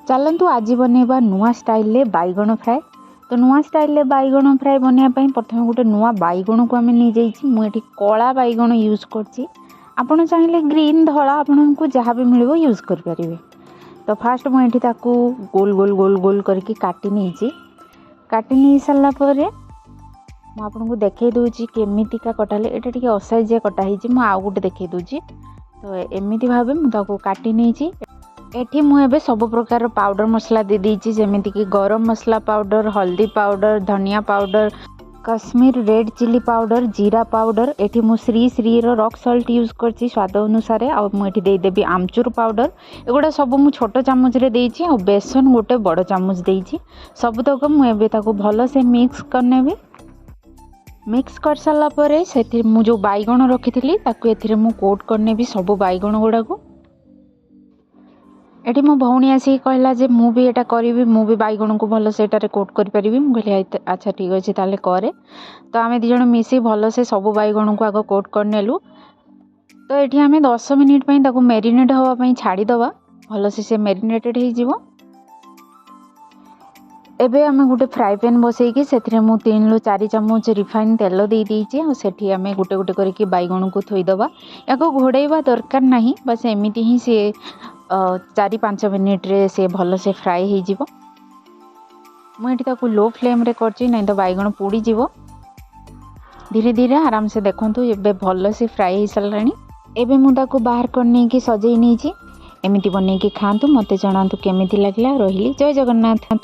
चलतु आज बनैबा नुआ स्टाइल रे बैगण फ्राए। तो नुआ स्टाइल रे बैगण फ्राए बनवाई प्रथम गोटे नुआ बैगण को आम नहीं जाइए मुझे कला बैगण यूज कर आपड़ चाहिए ग्रीन धला आपन को जहाँ भी मिल यूज करें। तो फास्ट मुझे गोल गोल गोल गोल करके काटी नहीं काटी नहीं सारापर मुझे देखई दूची केमितिका कटाले एटा टिके असाइजिया कटाई आउ गोटे देखई दूची। तो एमती भाव मुझे काटी नहीं एठी मु एबे सब प्रकार पाउडर मसला दे देछि जेमिति कि गरम मसला पाउडर, हल्दी पाउडर, धनिया powder, Kashmir red chilli powder, जीरा पाउडर। एठी मु श्री श्री रो रॉक सॉल्ट यूज करछि स्वाद अनुसार। आ मु एठी दे देबी आमचूर पाउडर। एगुडा सब मु छोट चामच रे देछि आ बेसन गोटे बड़ चामच देछि। सब तक मु एबे ताको भलो से मिक्स करनेबी। मिक्स कर साला परे सेथि मु जो बैगण रखिथिली ताको एथिरे मु कोट करनेबी सब बैगण गुडा को। एठी मो भौणी आसी कहला जे मु भी एटा करिवि मु भी बैगण को भलो से एटारे कोट करि परिबि। मु कहली अच्छा ठीक अछि ताले करे। तो आमे दी जण मिसी भलो से सब बैगण को आगो कोट कर नेलु। तो एठी आमे 10 मिनिट पई ताको मैरिनेट होवा पई छाडी दवा भलो से मैरिनेटेड हे जिवो। एबे आमे गुटे फ्राई पैन बसई कि सेथिरे मु 3 रु 4 चम्मच रिफाइन तेल दे दीची आ सेठी आमे गुटे गुटे करके बैगण को थोई दवा। याको घोड़ेइबा दरकार नाही बस एमिति ही से 4-5 मिनिट रे से भलो से फ्राई हो जिवो। मु एठी ताको लो फ्लेम रे करची नहीं तो बैगण पोड़ी जिवो। धीरे धीरे आराम से देखंतु एबे भलो से फ्राई हो सलानी। एबे मु ताको बाहर कर नै कि सजई नीची। एमिति बनै कि खांतु मते जणांतु केमिति लागला। रहिली जय जगन्नाथ।